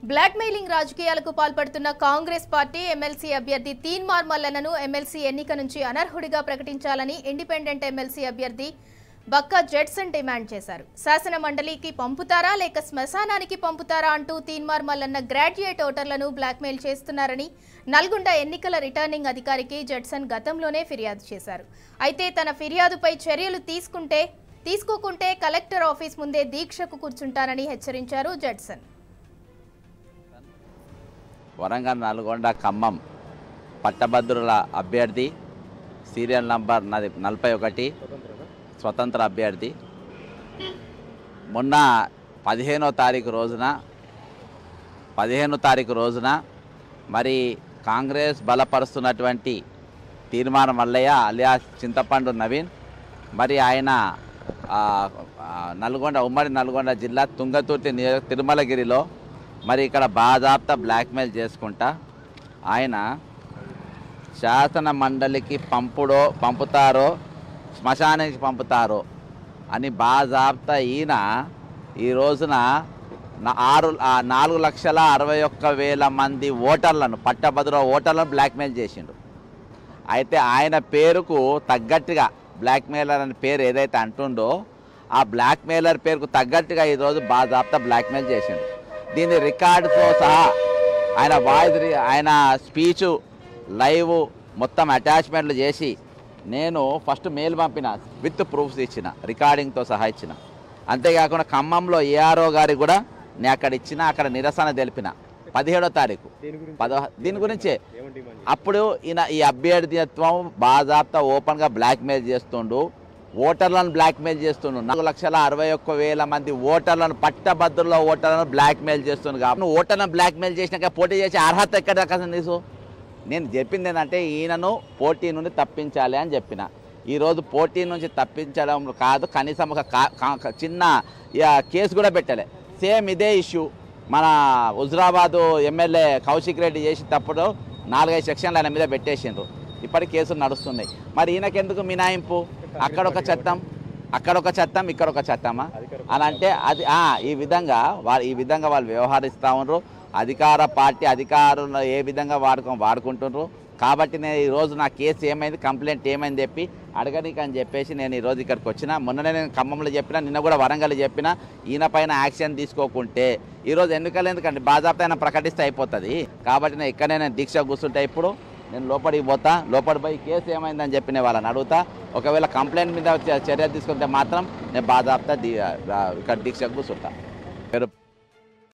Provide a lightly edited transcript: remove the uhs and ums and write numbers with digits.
Black mailing రాజకీయాలకు పాల్పడుతున్న Congress party MLC అభ్యర్థి తీన్మార్ మల్లన్నను ఎమ్మెల్సీ ఎన్నిక నుంచి అనర్హుడిగా ప్రకటించాలని ఇండిపెండెంట్ ఎమ్మెల్సీ అభ్యర్థి బక్కా జెట్సన్ డిమాండ్ చేశారు. శాసన మండలికి పంపుతారా లేక శ్మశానానికి పంపుతారా అంటూ తీన్మార్ మల్లన్న గ్రాడ్యుయేట్ ఓటర్లను బ్లాక్మెయిల్ చేస్తున్నారని నల్గొండ ఎన్నికల రిటర్నింగ్ అధికారికి జెట్సన్ గతంలోనే ఫిర్యాదు చేశారు. అయితే తన ఫిర్యాదుపై చర్యలు తీసుకోకుంటే కలెక్టర్ ఆఫీస్ ముందే దీక్షకు కూర్చుంటారని హెచ్చరించారు జెట్సన్. వరంగల్, నల్గొండ, ఖమ్మం పట్టభద్రుల అభ్యర్థి సీరియల్ నంబర్ 41 స్వతంత్ర అభ్యర్థి. మొన్న 15వ తారీఖు రోజున మరి కాంగ్రెస్ బలపరుస్తున్నటువంటి తీర్మానం మల్లయ్య అలియాస్ చింతపండు నవీన్ మరి ఆయన ఉమ్మడి నల్గొండ జిల్లా తుంగతుర్తి తిరుమలగిరిలో మరి ఇక్కడ బాజాప్తా బ్లాక్మెయిల్ చేసుకుంటా ఆయన శాసన మండలికి పంపుతారో శ్మశానానికి పంపుతారో అని బాజాప్తా ఈయన ఈ రోజున 4,61,000 మంది ఓటర్లను పట్టభద్రుల ఓటర్లను బ్లాక్మెయిల్ చేసిండు. అయితే ఆయన పేరుకు తగ్గట్టుగా బ్లాక్మెయిలర్ అనే పేరు ఏదైతే అంటుండో ఆ బ్లాక్మెయిలర్ పేరుకు తగ్గట్టుగా ఈరోజు బాజాప్తా బ్లాక్మెయిల్ చేసిండు. దీని రికార్డుతో సహా ఆయన స్పీచు లైవ్ మొత్తం అటాచ్మెంట్లు చేసి నేను ఫస్ట్ మెయిల్ పంపిన విత్ ప్రూఫ్స్ ఇచ్చిన, రికార్డింగ్తో సహా ఇచ్చిన. అంతేకాకుండా ఖమ్మంలో ఏఆర్ఓ గారికి కూడా నేను అక్కడ నిరసన తెలిపిన 17వ తారీఖు. దీని గురించే అప్పుడు ఈ అభ్యర్థిత్వం బాజాప్తా ఓపెన్గా బ్లాక్మెయిల్ చేస్తుండు, ఓటర్లను బ్లాక్మెయిల్ చేస్తుండు. 4,61,000 మంది ఓటర్లను పట్టభద్రుల ఓటర్లను బ్లాక్మెయిల్ చేస్తుండు. కాబట్టి ఓటర్లను బ్లాక్మెయిల్ చేసినాక పోటీ చేసే అర్హత ఎక్కడ దక్కదు నీసు? నేను చెప్పింది ఏంటంటే ఈయనను పోటీ నుండి తప్పించాలి అని చెప్పిన. ఈరోజు పోటీ నుంచి తప్పించడం కాదు, కనీసం ఒక చిన్న కేసు కూడా పెట్టలే. సేమ్ ఇదే ఇష్యూ మన హుజురాబాదు ఎమ్మెల్యే కౌశిక్ రెడ్డి చేసేటప్పుడు 4-5 సెక్షన్లు ఆయన మీద పెట్టేసిండ్రు. ఇప్పటి కేసులు నడుస్తున్నాయి. మరి ఈయనకెందుకు మినాయింపు? అక్కడొక చట్టం ఇక్కడొక చట్టమా అని అంటే అది ఈ విధంగా వాళ్ళు వ్యవహరిస్తూ ఉన్నారు. అధికార పార్టీ అధికారులు ఏ విధంగా వాడుకుంటున్నారు. కాబట్టి నేను ఈరోజు నా కేసు ఏమైంది, కంప్లైంట్ ఏమైంది చెప్పి అడగనీకి అని చెప్పేసి నేను ఈరోజు ఇక్కడికి వచ్చిన. మొన్ననే నేను ఖమ్మంలో చెప్పిన, నిన్న కూడా వరంగల్ చెప్పిన. ఈయన పైన యాక్షన్ తీసుకోకుంటే ఈరోజు ఎన్నికలు ఎందుకంటే బాజాప్తా అయినా ప్రకటిస్తే అయిపోతుంది. కాబట్టి నేను ఇక్కడనే నేను దీక్ష కూర్చుంటే ఇప్పుడు నేను లోపలికి పోయి కేసు ఏమైందని చెప్పి నేను వాళ్ళని అడుగుతా. ఒకవేళ కంప్లైంట్ మీద చర్య తీసుకుంటే మాత్రం నేను బాజాప్తా ఇక్కడ దీక్ష కూర్చుంటా.